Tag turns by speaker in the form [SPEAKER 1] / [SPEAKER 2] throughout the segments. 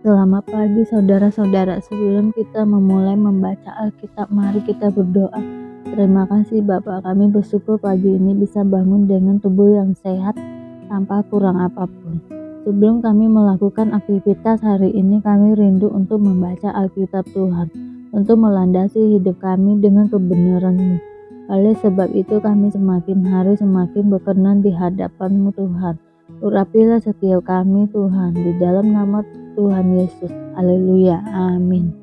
[SPEAKER 1] Selamat pagi saudara-saudara. Sebelum kita memulai membaca Alkitab, mari kita berdoa. Terima kasih Bapa, kami bersyukur pagi ini bisa bangun dengan tubuh yang sehat tanpa kurang apapun. Sebelum kami melakukan aktivitas hari ini, kami rindu untuk membaca Alkitab Tuhan, untuk melandasi hidup kami dengan kebenaran-Mu. Oleh sebab itu kami semakin hari semakin berkenan di hadapan-Mu Tuhan. Urapilah setiap kami Tuhan, di dalam nama Tuhan Yesus. Haleluya. Amin.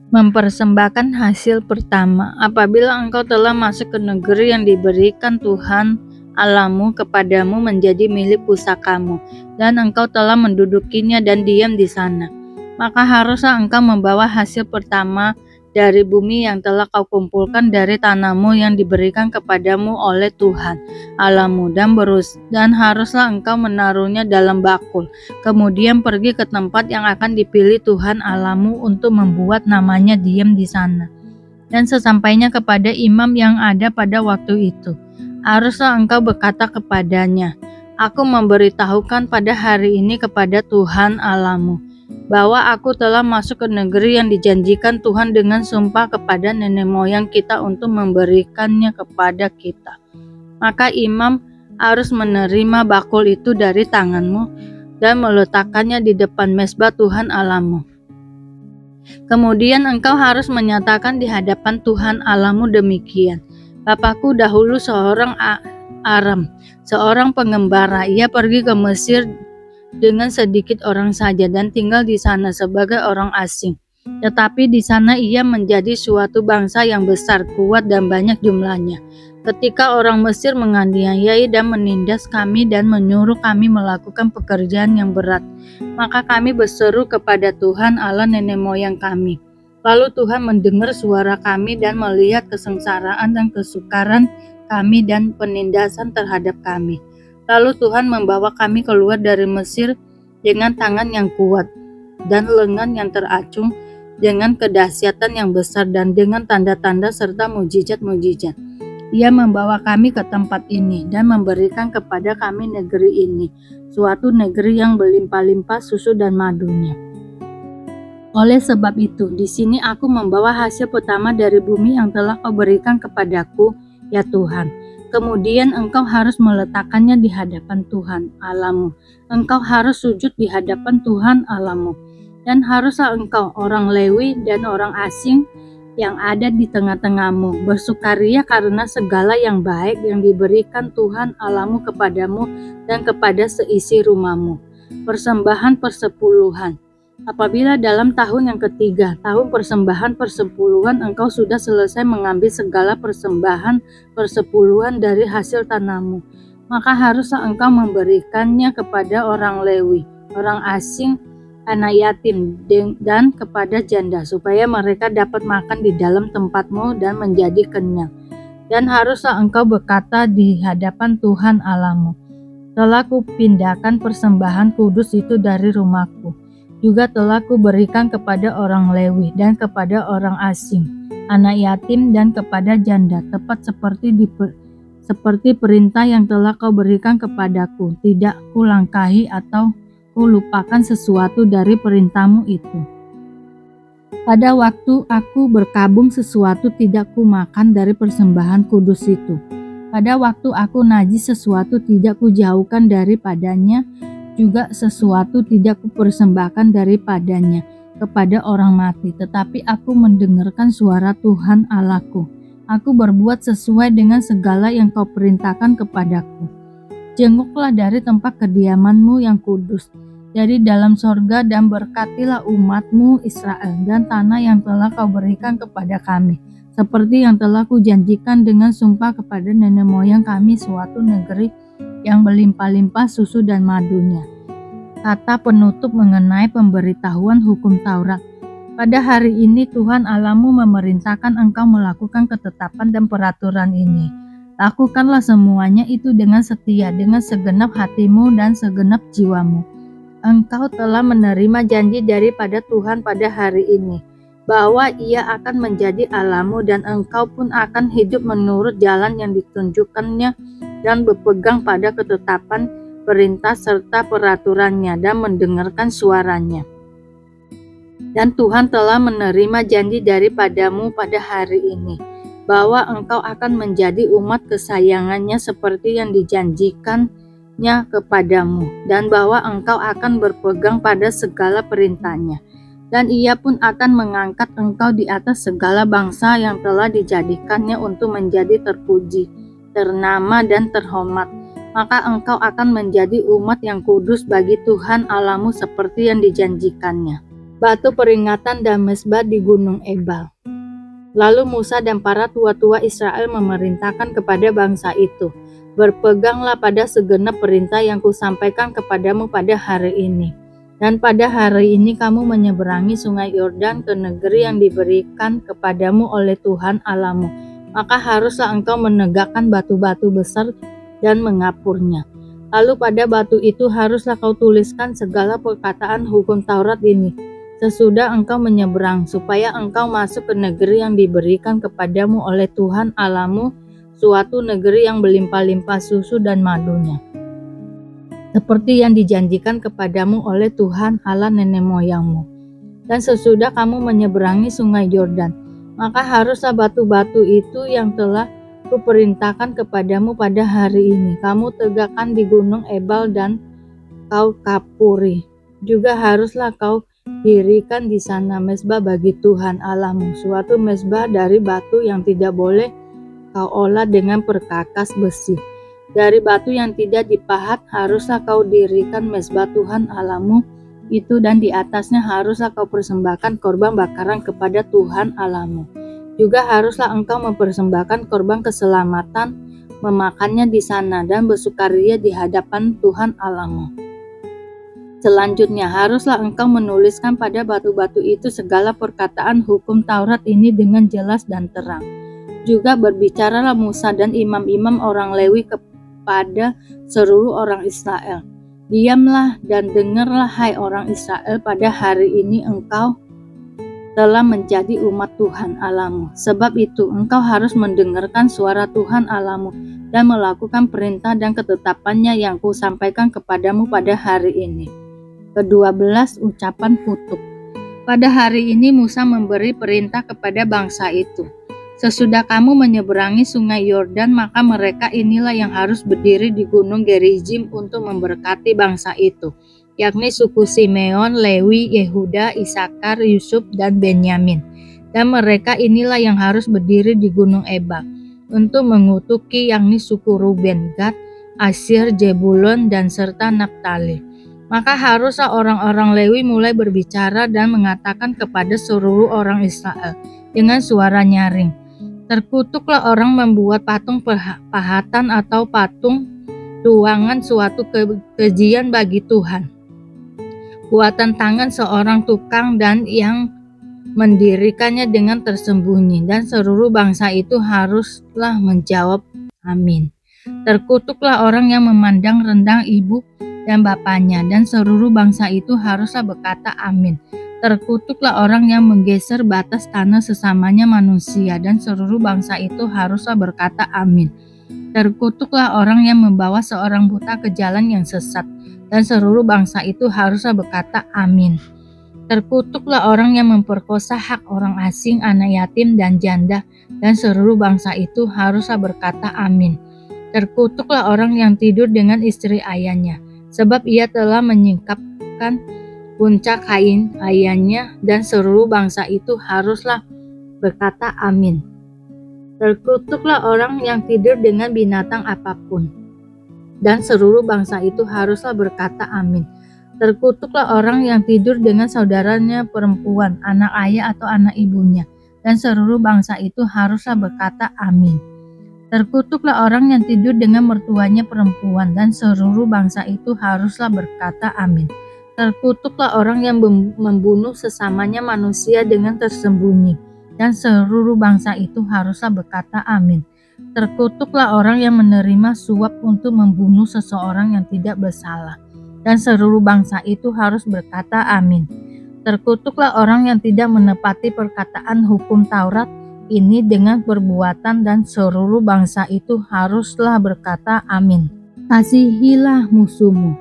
[SPEAKER 2] Mempersembahkan hasil pertama. Apabila engkau telah masuk ke negeri yang diberikan Tuhan Allahmu kepadamu menjadi milik pusakamu, dan engkau telah mendudukinya dan diam di sana, maka haruslah engkau membawa hasil pertama dari bumi yang telah kau kumpulkan dari tanahmu yang diberikan kepadamu oleh Tuhan Allahmu, dan haruslah engkau menaruhnya dalam bakul, kemudian pergi ke tempat yang akan dipilih Tuhan Allahmu untuk membuat namanya diam di sana. Dan sesampainya kepada imam yang ada pada waktu itu, haruslah engkau berkata kepadanya, aku memberitahukan pada hari ini kepada Tuhan Allahmu, bahwa aku telah masuk ke negeri yang dijanjikan Tuhan dengan sumpah kepada nenek moyang kita untuk memberikannya kepada kita. Maka imam harus menerima bakul itu dari tanganmu dan meletakkannya di depan mezbah Tuhan Allahmu. Kemudian engkau harus menyatakan di hadapan Tuhan Allahmu demikian, Bapakku dahulu seorang Aram, seorang pengembara, ia pergi ke Mesir dengan sedikit orang saja dan tinggal di sana sebagai orang asing. Tetapi di sana ia menjadi suatu bangsa yang besar, kuat dan banyak jumlahnya. Ketika orang Mesir menganiayai dan menindas kami dan menyuruh kami melakukan pekerjaan yang berat, maka kami berseru kepada Tuhan Allah nenek moyang kami. Lalu Tuhan mendengar suara kami dan melihat kesengsaraan dan kesukaran kami dan penindasan terhadap kami. Lalu Tuhan membawa kami keluar dari Mesir dengan tangan yang kuat dan lengan yang teracung, dengan kedahsyatan yang besar dan dengan tanda-tanda serta mujizat-mujizat. Ia membawa kami ke tempat ini dan memberikan kepada kami negeri ini, suatu negeri yang berlimpah-limpah susu dan madunya. Oleh sebab itu, di sini aku membawa hasil pertama dari bumi yang telah kau berikan kepadaku, ya Tuhan. Kemudian engkau harus meletakkannya di hadapan Tuhan Allahmu. Engkau harus sujud di hadapan Tuhan Allahmu. Dan haruslah engkau, orang Lewi dan orang asing yang ada di tengah-tengahmu, bersukaria karena segala yang baik yang diberikan Tuhan Allahmu kepadamu dan kepada seisi rumahmu. Persembahan persepuluhan. Apabila dalam tahun yang ketiga, tahun persembahan persepuluhan, engkau sudah selesai mengambil segala persembahan persepuluhan dari hasil tanahmu, maka haruslah engkau memberikannya kepada orang Lewi, orang asing, anak yatim, dan kepada janda, supaya mereka dapat makan di dalam tempatmu dan menjadi kenyang. Dan haruslah engkau berkata di hadapan Tuhan Allahmu, telah kupindahkan persembahan kudus itu dari rumahku. Juga telah kuberikan kepada orang Lewi dan kepada orang asing, anak yatim dan kepada janda, tepat seperti perintah yang telah kau berikan kepadaku. Tidak kulangkahi atau kulupakan sesuatu dari perintahmu itu. Pada waktu aku berkabung sesuatu tidak kumakan dari persembahan kudus itu. Pada waktu aku najis sesuatu tidak kujauhkan daripadanya, juga sesuatu tidak kupersembahkan daripadanya kepada orang mati, tetapi aku mendengarkan suara Tuhan Allahku. Aku berbuat sesuai dengan segala yang kau perintahkan kepadaku. Jenguklah dari tempat kediamanmu yang kudus, dari dalam sorga, dan berkatilah umatmu Israel dan tanah yang telah kau berikan kepada kami, seperti yang telah kujanjikan dengan sumpah kepada nenek moyang kami, suatu negeri yang berlimpah-limpah susu dan madunya. Kata penutup mengenai pemberitahuan hukum Taurat. Pada hari ini Tuhan Allahmu memerintahkan engkau melakukan ketetapan dan peraturan ini. Lakukanlah semuanya itu dengan setia, dengan segenap hatimu dan segenap jiwamu. Engkau telah menerima janji daripada Tuhan pada hari ini, bahwa Ia akan menjadi Allahmu dan engkau pun akan hidup menurut jalan yang ditunjukkannya dan berpegang pada ketetapan, perintah serta peraturannya dan mendengarkan suaranya. Dan Tuhan telah menerima janji daripadamu pada hari ini, bahwa engkau akan menjadi umat kesayangannya seperti yang dijanjikannya kepadamu, dan bahwa engkau akan berpegang pada segala perintahnya. Dan ia pun akan mengangkat engkau di atas segala bangsa yang telah dijadikannya untuk menjadi terpuji, ternama dan terhormat. Maka engkau akan menjadi umat yang kudus bagi Tuhan Allahmu seperti yang dijanjikannya. Batu peringatan dan mezbah di Gunung Ebal. Lalu Musa dan para tua-tua Israel memerintahkan kepada bangsa itu, berpeganglah pada segenap perintah yang kusampaikan kepadamu pada hari ini. Dan pada hari ini kamu menyeberangi sungai Yordan ke negeri yang diberikan kepadamu oleh Tuhan Allahmu. Maka haruslah engkau menegakkan batu-batu besar dan mengapurnya. Lalu pada batu itu haruslah kau tuliskan segala perkataan hukum Taurat ini, sesudah engkau menyeberang, supaya engkau masuk ke negeri yang diberikan kepadamu oleh Tuhan Allahmu, suatu negeri yang berlimpah-limpah susu dan madunya, seperti yang dijanjikan kepadamu oleh Tuhan Allah nenek moyangmu. Dan sesudah kamu menyeberangi sungai Yordan, maka haruslah batu-batu itu yang telah kuperintahkan kepadamu pada hari ini kamu tegakkan di Gunung Ebal dan kau kapuri. Juga haruslah kau dirikan di sana mezbah bagi Tuhan Allahmu, suatu mezbah dari batu yang tidak boleh kau olah dengan perkakas besi. Dari batu yang tidak dipahat haruslah kau dirikan mezbah Tuhan Allahmu itu, dan di atasnya haruslah kau persembahkan korban bakaran kepada Tuhan Allahmu. Juga haruslah engkau mempersembahkan korban keselamatan, memakannya di sana dan bersukaria di hadapan Tuhan Allahmu. Selanjutnya haruslah engkau menuliskan pada batu-batu itu segala perkataan hukum Taurat ini dengan jelas dan terang. Juga berbicaralah Musa dan imam-imam orang Lewi pada seluruh orang Israel. Diamlah dan dengarlah hai orang Israel, pada hari ini engkau telah menjadi umat Tuhan Allahmu. Sebab itu engkau harus mendengarkan suara Tuhan Allahmu dan melakukan perintah dan ketetapannya yang kusampaikan kepadamu pada hari ini. Ke-12 ucapan kutuk. Pada hari ini Musa memberi perintah kepada bangsa itu. Sesudah kamu menyeberangi sungai Yordan, maka mereka inilah yang harus berdiri di gunung Gerizim untuk memberkati bangsa itu, yakni suku Simeon, Lewi, Yehuda, Isakar, Yusuf, dan Benyamin. Dan mereka inilah yang harus berdiri di gunung Ebal untuk mengutuki, yakni suku Ruben, Gad, Asyir, Jebulon, dan serta Naftali. Maka haruslah orang-orang Lewi mulai berbicara dan mengatakan kepada seluruh orang Israel dengan suara nyaring, terkutuklah orang membuat patung pahatan atau patung tuangan suatu kejian bagi Tuhan, buatan tangan seorang tukang dan yang mendirikannya dengan tersembunyi. Dan seluruh bangsa itu haruslah menjawab amin. Terkutuklah orang yang memandang rendah ibu dan bapaknya, dan seluruh bangsa itu haruslah berkata amin. Terkutuklah orang yang menggeser batas tanah sesamanya manusia, dan seluruh bangsa itu haruslah berkata amin. Terkutuklah orang yang membawa seorang buta ke jalan yang sesat, dan seluruh bangsa itu haruslah berkata amin. Terkutuklah orang yang memperkosa hak orang asing, anak yatim, dan janda, dan seluruh bangsa itu haruslah berkata amin. Terkutuklah orang yang tidur dengan istri ayahnya, sebab ia telah menyingkapkan puncak kain ayahnya, dan seluruh bangsa itu haruslah berkata amin. Terkutuklah orang yang tidur dengan binatang apapun, dan seluruh bangsa itu haruslah berkata amin. Terkutuklah orang yang tidur dengan saudaranya perempuan, anak ayah atau anak ibunya, dan seluruh bangsa itu haruslah berkata amin. Terkutuklah orang yang tidur dengan mertuanya perempuan, dan seluruh bangsa itu haruslah berkata amin. Terkutuklah orang yang membunuh sesamanya manusia dengan tersembunyi, dan seluruh bangsa itu haruslah berkata amin. Terkutuklah orang yang menerima suap untuk membunuh seseorang yang tidak bersalah, dan seluruh bangsa itu harus berkata amin. Terkutuklah orang yang tidak menepati perkataan hukum Taurat ini dengan perbuatan, dan seluruh bangsa itu haruslah berkata amin. Kasihilah musuhmu.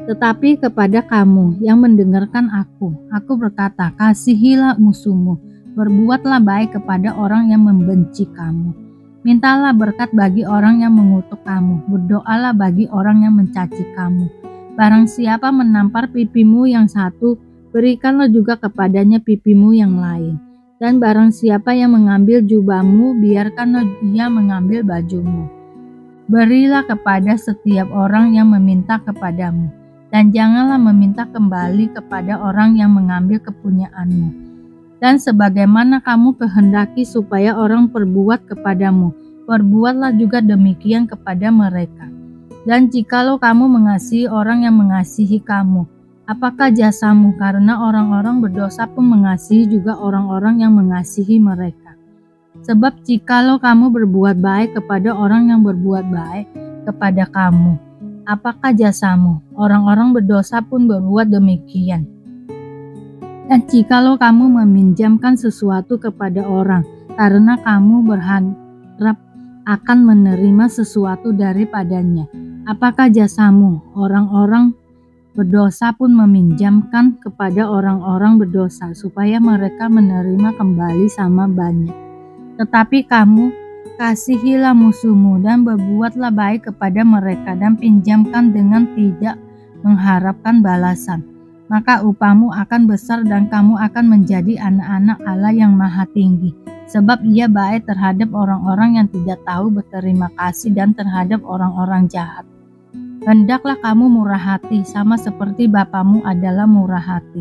[SPEAKER 2] Tetapi kepada kamu yang mendengarkan aku berkata, kasihilah musuhmu, berbuatlah baik kepada orang yang membenci kamu. Mintalah berkat bagi orang yang mengutuk kamu, berdoalah bagi orang yang mencaci kamu. Barang siapa menampar pipimu yang satu, berikanlah juga kepadanya pipimu yang lain. Dan barang siapa yang mengambil jubahmu, biarkanlah dia mengambil bajumu. Berilah kepada setiap orang yang meminta kepadamu, dan janganlah meminta kembali kepada orang yang mengambil kepunyaanmu. Dan sebagaimana kamu kehendaki supaya orang perbuat kepadamu, perbuatlah juga demikian kepada mereka. Dan jikalau kamu mengasihi orang yang mengasihi kamu, apakah jasamu? Karena orang-orang berdosa pun mengasihi juga orang-orang yang mengasihi mereka. Sebab jikalau kamu berbuat baik kepada orang yang berbuat baik kepada kamu, apakah jasamu? Orang-orang berdosa pun berbuat demikian. Dan jikalau kamu meminjamkan sesuatu kepada orang, karena kamu berharap akan menerima sesuatu daripadanya, apakah jasamu? Orang-orang berdosa pun meminjamkan kepada orang-orang berdosa, supaya mereka menerima kembali sama banyak. Tetapi kamu kasihilah musuhmu dan berbuatlah baik kepada mereka, dan pinjamkan dengan tidak mengharapkan balasan. Maka upahmu akan besar dan kamu akan menjadi anak-anak Allah yang Maha Tinggi. Sebab Ia baik terhadap orang-orang yang tidak tahu berterima kasih dan terhadap orang-orang jahat. Hendaklah kamu murah hati, sama seperti Bapamu adalah murah hati.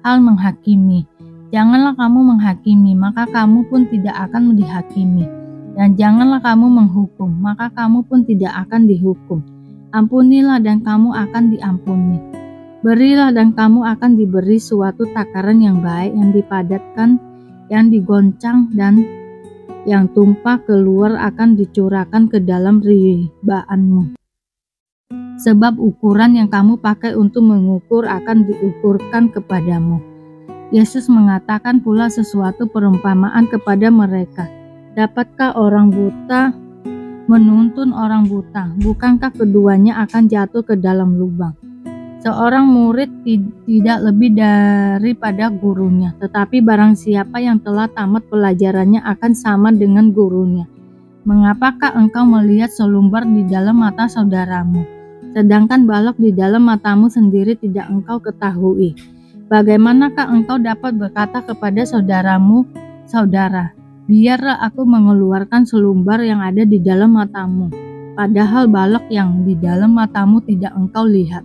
[SPEAKER 2] Hal menghakimi, janganlah kamu menghakimi, maka kamu pun tidak akan dihakimi. Dan janganlah kamu menghukum, maka kamu pun tidak akan dihukum. Ampunilah dan kamu akan diampuni. Berilah dan kamu akan diberi suatu takaran yang baik, yang dipadatkan, yang digoncang, dan yang tumpah keluar akan dicurahkan ke dalam ribaanmu. Sebab ukuran yang kamu pakai untuk mengukur akan diukurkan kepadamu. Yesus mengatakan pula sesuatu perumpamaan kepada mereka. Dapatkah orang buta menuntun orang buta? Bukankah keduanya akan jatuh ke dalam lubang? Seorang murid tidak lebih daripada gurunya, tetapi barang siapa yang telah tamat pelajarannya akan sama dengan gurunya. Mengapakah engkau melihat selumbar di dalam mata saudaramu, sedangkan balok di dalam matamu sendiri tidak engkau ketahui? Bagaimanakah engkau dapat berkata kepada saudaramu, saudara, biarlah aku mengeluarkan selumbar yang ada di dalam matamu, padahal balok yang di dalam matamu tidak engkau lihat?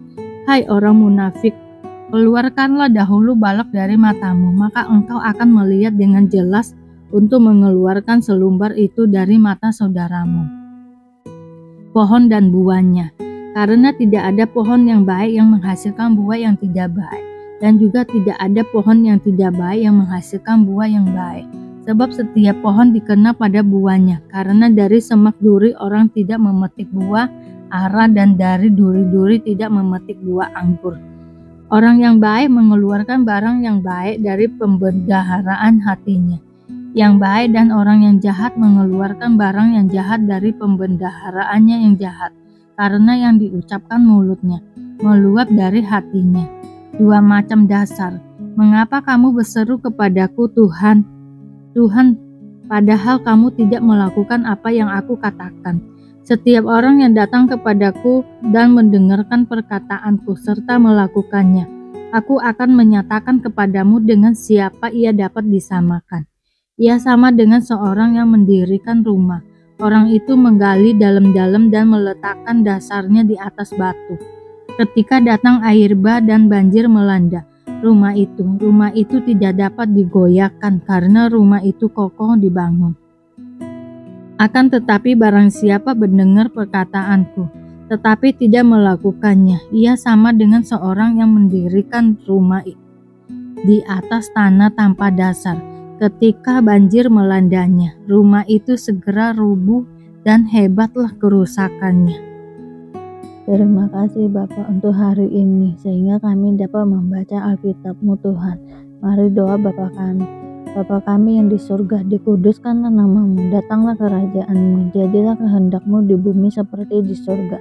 [SPEAKER 2] Hai orang munafik, keluarkanlah dahulu balok dari matamu, maka engkau akan melihat dengan jelas untuk mengeluarkan selumbar itu dari mata saudaramu. Pohon dan buahnya, karena tidak ada pohon yang baik yang menghasilkan buah yang tidak baik, dan juga tidak ada pohon yang tidak baik yang menghasilkan buah yang baik. Sebab setiap pohon dikenal pada buahnya, karena dari semak duri orang tidak memetik buah ara, dan dari duri-duri tidak memetik buah anggur. Orang yang baik mengeluarkan barang yang baik dari pembendaharaan hatinya yang baik, dan orang yang jahat mengeluarkan barang yang jahat dari pembendaharaannya yang jahat, karena yang diucapkan mulutnya meluap dari hatinya. Dua macam dasar. Mengapa kamu berseru kepadaku, Tuhan, Tuhan, padahal kamu tidak melakukan apa yang aku katakan? Setiap orang yang datang kepadaku dan mendengarkan perkataanku serta melakukannya, aku akan menyatakan kepadamu dengan siapa ia dapat disamakan. Ia sama dengan seorang yang mendirikan rumah. Orang itu menggali dalam-dalam dan meletakkan dasarnya di atas batu. Ketika datang air bah dan banjir melanda rumah itu tidak dapat digoyahkan karena rumah itu kokoh dibangun. Akan tetapi barang siapa mendengar perkataanku, tetapi tidak melakukannya, ia sama dengan seorang yang mendirikan rumah di atas tanah tanpa dasar. Ketika banjir melandanya, rumah itu segera rubuh dan hebatlah kerusakannya.
[SPEAKER 1] Terima kasih Bapak untuk hari ini, sehingga kami dapat membaca Alkitab-Mu Tuhan. Mari doa Bapa kami. Bapa kami yang di surga, dikuduskanlah namamu, datanglah kerajaan-Mu, jadilah kehendak-Mu di bumi seperti di surga.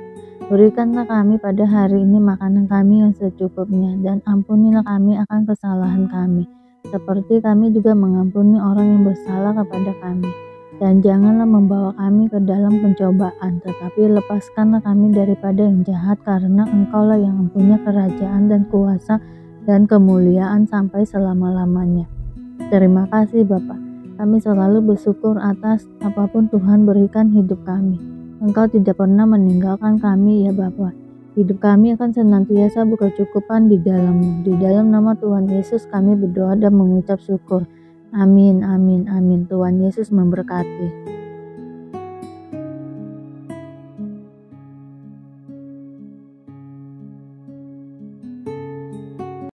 [SPEAKER 1] Berikanlah kami pada hari ini makanan kami yang secukupnya, dan ampunilah kami akan kesalahan kami, seperti kami juga mengampuni orang yang bersalah kepada kami. Dan janganlah membawa kami ke dalam pencobaan, tetapi lepaskanlah kami daripada yang jahat, karena Engkaulah yang mempunyai kerajaan dan kuasa dan kemuliaan sampai selama-lamanya. Terima kasih Bapa. Kami selalu bersyukur atas apapun Tuhan berikan hidup kami. Engkau tidak pernah meninggalkan kami ya Bapa. Hidup kami akan senantiasa berkecukupan di dalam-Mu. Di dalam nama Tuhan Yesus kami berdoa dan mengucap syukur. Amin, amin, amin. Tuhan Yesus memberkati.